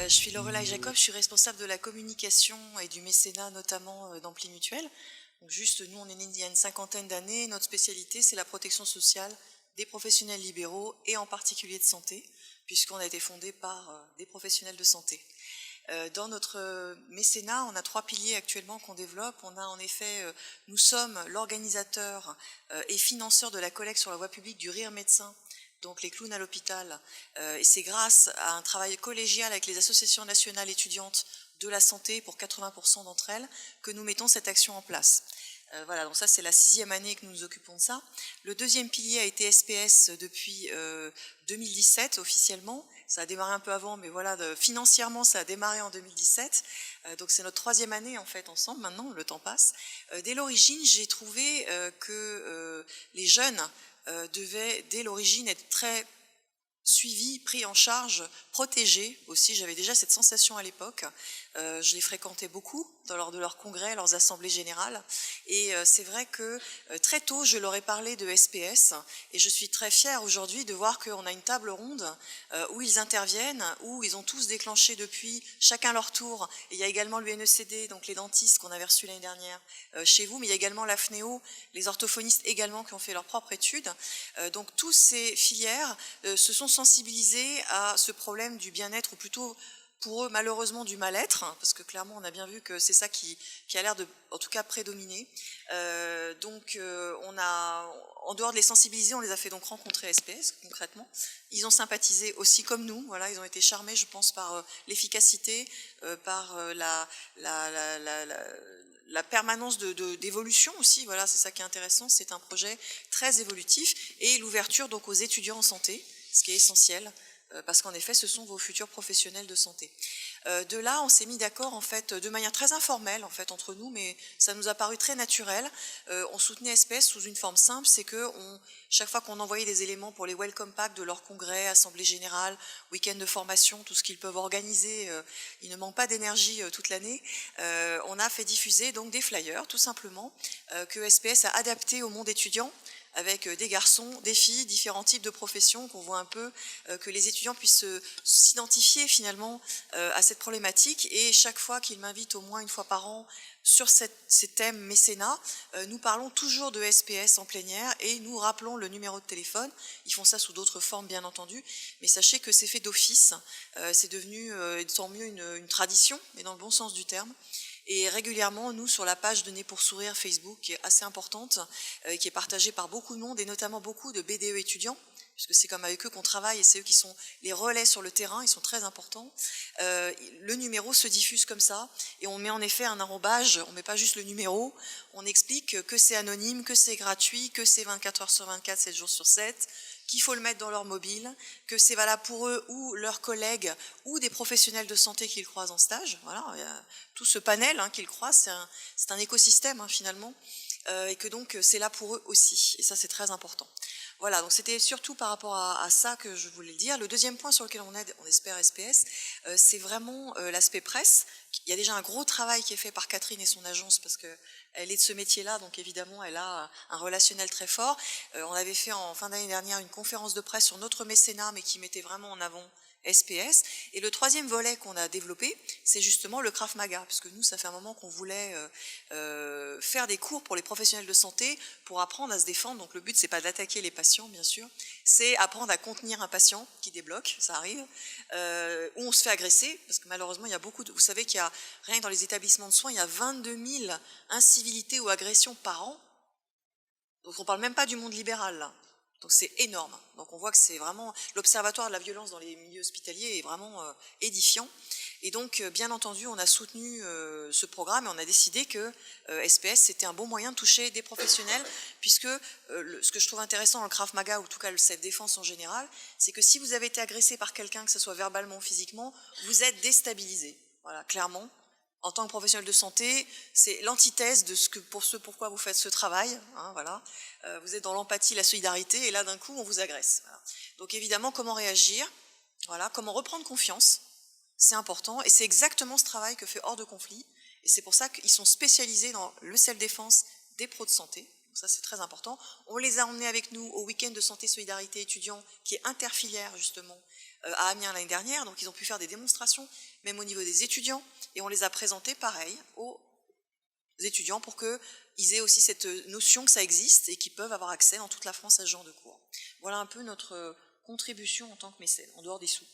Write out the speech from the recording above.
Je suis Lorelai Jacob, je suis responsable de la communication et du mécénat, notamment d'Ampli Mutuelle. Donc juste, nous, on est nés il y a une cinquantaine d'années. Notre spécialité, c'est la protection sociale des professionnels libéraux et en particulier de santé, puisqu'on a été fondé par des professionnels de santé. Dans notre mécénat, on a 3 piliers actuellement qu'on développe. On a en effet, nous sommes l'organisateur et financeur de la collecte sur la voie publique du Rire Médecin, donc les clowns à l'hôpital, et c'est grâce à un travail collégial avec les associations nationales étudiantes de la santé, pour 80% d'entre elles, que nous mettons cette action en place. Voilà, donc ça c'est la 6e année que nous nous occupons de ça. Le 2e pilier a été SPS depuis 2017 officiellement. Ça a démarré un peu avant, mais voilà, financièrement ça a démarré en 2017. Donc c'est notre 3e année en fait ensemble maintenant, le temps passe. Dès l'origine, j'ai trouvé que les jeunes devaient dès l'origine être très suivis, pris en charge, protégés aussi. J'avais déjà cette sensation à l'époque. Je les fréquentais beaucoup lors de leurs congrès, leurs assemblées générales. Et c'est vrai que très tôt, je leur ai parlé de SPS. Et je suis très fière aujourd'hui de voir qu'on a une table ronde où ils interviennent, où ils ont tous déclenché depuis, chacun leur tour. Et il y a également l'UNECD, donc les dentistes qu'on avait reçus l'année dernière chez vous, mais il y a également l'AFNEO, les orthophonistes également qui ont fait leur propre étude. Donc toutes ces filières se sont sensibilisés à ce problème du bien-être, ou plutôt pour eux malheureusement du mal-être, hein, parce que clairement on a bien vu que c'est ça qui a l'air de, en tout cas, prédominer. On a, en dehors de les sensibiliser, on les a fait donc rencontrer SPS concrètement. Ils ont sympathisé aussi comme nous, voilà, ils ont été charmés, je pense, par l'efficacité, par la permanence d'évolution aussi. Voilà, c'est ça qui est intéressant, c'est un projet très évolutif, et l'ouverture donc aux étudiants en santé, ce qui est essentiel, parce qu'en effet, ce sont vos futurs professionnels de santé. De là, on s'est mis d'accord en fait de manière très informelle en fait entre nous, mais ça nous a paru très naturel. On soutenait SPS sous une forme simple, c'est que chaque fois qu'on envoyait des éléments pour les welcome packs de leur congrès, assemblée générale, week-end de formation, tout ce qu'ils peuvent organiser, ils ne manquent pas d'énergie toute l'année. On a fait diffuser donc des flyers, tout simplement, que SPS a adapté au monde étudiant, avec des garçons, des filles, différents types de professions, qu'on voit un peu, que les étudiants puissent s'identifier finalement à cette problématique. Et chaque fois qu'ils m'invitent au moins une fois par an sur ces thèmes mécénat, nous parlons toujours de SPS en plénière et nous rappelons le numéro de téléphone. Ils font ça sous d'autres formes bien entendu, mais sachez que c'est fait d'office, c'est devenu tant mieux une tradition, mais dans le bon sens du terme. Et régulièrement, nous, sur la page de Nez pour Sourire Facebook, qui est assez importante, qui est partagée par beaucoup de monde, et notamment beaucoup de BDE étudiants, puisque c'est comme avec eux qu'on travaille, et c'est eux qui sont les relais sur le terrain, ils sont très importants. Le numéro se diffuse comme ça, et on met en effet un arrobage, on ne met pas juste le numéro, on explique que c'est anonyme, que c'est gratuit, que c'est 24 heures sur 24, 7 jours sur 7, qu'il faut le mettre dans leur mobile, que c'est valable pour eux ou leurs collègues ou des professionnels de santé qu'ils croisent en stage. Voilà, il y a tout ce panel qu'ils croisent, c'est un écosystème finalement, et que donc c'est là pour eux aussi, et ça c'est très important. Voilà, donc c'était surtout par rapport à ça que je voulais le dire. Le deuxième point sur lequel on espère SPS, c'est vraiment l'aspect presse. Il y a déjà un gros travail qui est fait par Catherine et son agence, parce qu'elle est de ce métier-là, donc évidemment elle a un relationnel très fort. On avait fait en fin d'année dernière une conférence de presse sur notre mécénat, mais qui mettait vraiment en avant SPS. Et le 3e volet qu'on a développé, c'est justement le Krav Maga, puisque nous, ça fait un moment qu'on voulait faire des cours pour les professionnels de santé pour apprendre à se défendre. Donc le but, c'est pas d'attaquer les patients, bien sûr, c'est apprendre à contenir un patient qui débloque, ça arrive, où on se fait agresser, parce que malheureusement, il y a beaucoup de... Vous savez qu'il y a, rien que dans les établissements de soins, il y a 22 000 incivilités ou agressions par an. Donc on parle même pas du monde libéral, là. Donc c'est énorme. Donc on voit que c'est vraiment... L'observatoire de la violence dans les milieux hospitaliers est vraiment édifiant. Et donc, bien entendu, on a soutenu ce programme, et on a décidé que SPS, c'était un bon moyen de toucher des professionnels, puisque ce que je trouve intéressant dans le Krav Maga, ou en tout cas le self-défense en général, c'est que si vous avez été agressé par quelqu'un, que ce soit verbalement ou physiquement, vous êtes déstabilisé. Voilà, clairement. En tant que professionnel de santé, c'est l'antithèse de pourquoi vous faites ce travail. Voilà. Vous êtes dans l'empathie, la solidarité, et là, d'un coup, on vous agresse. Voilà. Donc, évidemment, comment réagir? Voilà, comment reprendre confiance? C'est important, et c'est exactement ce travail que fait Hors de Conflit. Et c'est pour ça qu'ils sont spécialisés dans le self-défense des pros de santé. Donc ça, c'est très important. On les a emmenés avec nous au week-end de santé solidarité étudiants, qui est interfilière justement, à Amiens l'année dernière. Donc ils ont pu faire des démonstrations, même au niveau des étudiants, et on les a présentés pareil aux étudiants pour qu'ils aient aussi cette notion que ça existe et qu'ils peuvent avoir accès dans toute la France à ce genre de cours. Voilà un peu notre contribution en tant que mécène, en dehors des sous.